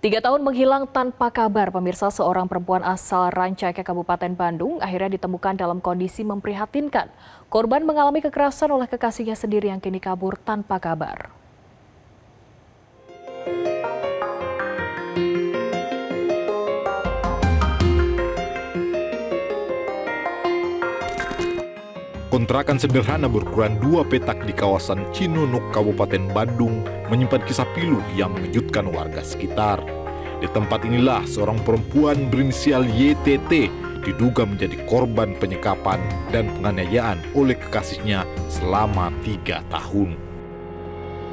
3 tahun menghilang tanpa kabar, pemirsa, seorang perempuan asal Rancaikek, Kabupaten Bandung akhirnya ditemukan dalam kondisi memprihatinkan. Korban mengalami kekerasan oleh kekasihnya sendiri yang kini kabur tanpa kabar. Kontrakan sederhana berukuran 2 petak di kawasan Cinunuk, Kabupaten Bandung menyimpan kisah pilu yang mengejutkan warga sekitar. Di tempat inilah seorang perempuan berinisial YTT diduga menjadi korban penyekapan dan penganiayaan oleh kekasihnya selama 3 tahun.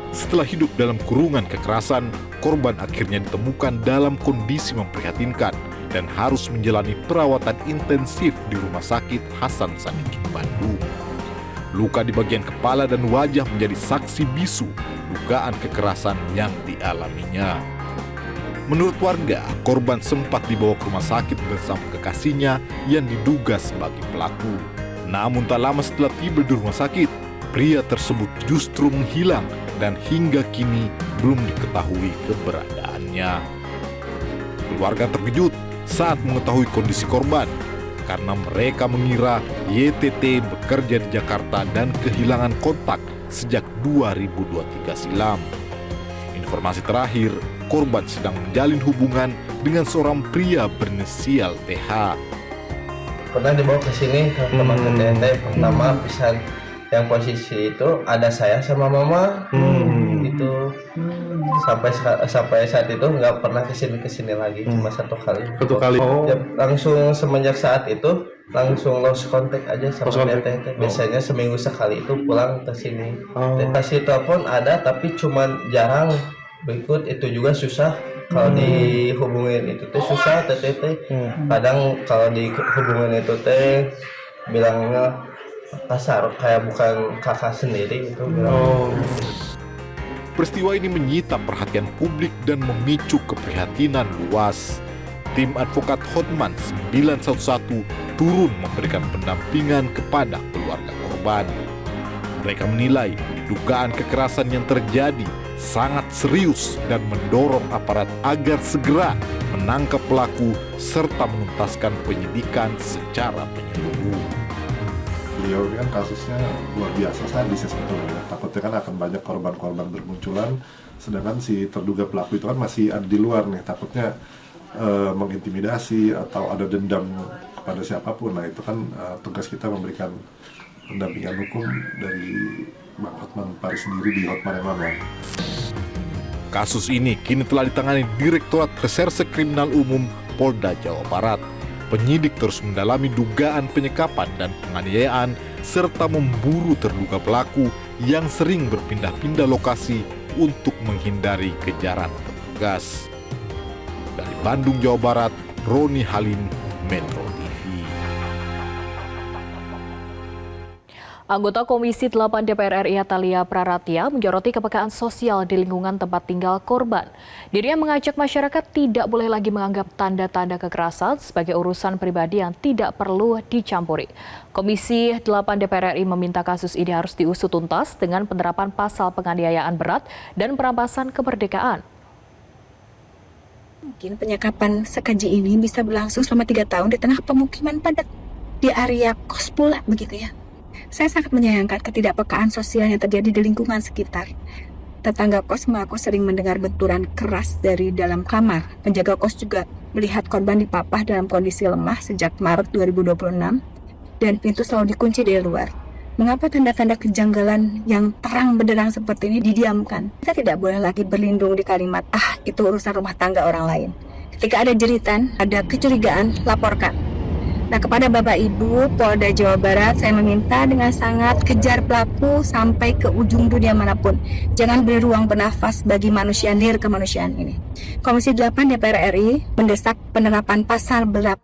Setelah hidup dalam kurungan kekerasan, korban akhirnya ditemukan dalam kondisi memprihatinkan dan harus menjalani perawatan intensif di Rumah Sakit Hasan Sadikin, Bandung. Luka di bagian kepala dan wajah menjadi saksi bisu dugaan kekerasan yang dialaminya. Menurut warga, korban sempat dibawa ke rumah sakit bersama kekasihnya yang diduga sebagai pelaku. Namun tak lama setelah tiba di rumah sakit, pria tersebut justru menghilang dan hingga kini belum diketahui keberadaannya. Keluarga terkejut saat mengetahui kondisi korban karena mereka mengira YTT bekerja di Jakarta dan kehilangan kontak sejak 2023 silam. Informasi terakhir, korban sedang menjalin hubungan dengan seorang pria berinisial TH. Pernah dibawa ke sini ke teman TT pertama pisan yang posisi itu ada saya sama mama itu sampai saat itu nggak pernah kesini lagi, cuma satu kali. Ya, langsung semenjak saat itu langsung lost contact aja sama TT. Biasanya seminggu sekali itu pulang ke sini. Kasih telepon ada tapi cuma jarang berikut, itu juga susah. Kalau dihubungin itu teh susah TT. Kadang kalau dihubungin itu teh bilangnya kasar, kayak bukan kakak sendiri gitu. Peristiwa ini menyita perhatian publik dan memicu keprihatinan luas. Tim advokat Hotman 911 turun memberikan pendampingan kepada keluarga korban. Mereka menilai dugaan kekerasan yang terjadi sangat serius dan mendorong aparat agar segera menangkap pelaku serta menuntaskan penyidikan secara menyeluruh. Beliau ini kan kasusnya luar biasa sadis sebetulnya. Takutnya kan akan banyak korban-korban bermunculan, sedangkan si terduga pelaku itu kan masih ada di luar nih. Takutnya mengintimidasi atau ada dendam kepada siapapun. Nah itu kan tugas kita memberikan pendampingan hukum dari Bang Hotman Paris sendiri di Hotman Emanuel. Kasus ini kini telah ditangani Direktorat Reserse Kriminal Umum Polda Jawa Barat. Penyidik terus mendalami dugaan penyekapan dan penganiayaan serta memburu terduga pelaku yang sering berpindah-pindah lokasi untuk menghindari kejaran petugas. Dari Bandung, Jawa Barat, Roni Halim, Metro TV. Anggota Komisi 8 DPR RI Atalia Praratya menyoroti kepekaan sosial di lingkungan tempat tinggal korban. Dirinya mengajak masyarakat tidak boleh lagi menganggap tanda-tanda kekerasan sebagai urusan pribadi yang tidak perlu dicampuri. Komisi 8 DPR RI meminta kasus ini harus diusut tuntas dengan penerapan pasal penganiayaan berat dan perampasan kemerdekaan. Mungkin penyekapan sekeji ini bisa berlangsung selama 3 tahun di tengah pemukiman padat di area kos pula begitu ya. Saya sangat menyayangkan ketidakpekaan sosial yang terjadi di lingkungan sekitar. Tetangga kos mengaku sering mendengar benturan keras dari dalam kamar. Penjaga kos juga melihat korban dipapah dalam kondisi lemah sejak Maret 2026 dan pintu selalu dikunci dari luar. Mengapa tanda-tanda kejanggalan yang terang benderang seperti ini didiamkan? Kita tidak boleh lagi berlindung di kalimat, itu urusan rumah tangga orang lain. Ketika ada jeritan, ada kecurigaan, laporkan. Nah, kepada Bapak Ibu Polda Jawa Barat, saya meminta dengan sangat kejar pelaku sampai ke ujung dunia manapun. Jangan beri ruang bernafas bagi manusia nirkemanusiaan ini. Komisi 8 DPR RI mendesak penerapan pasal berat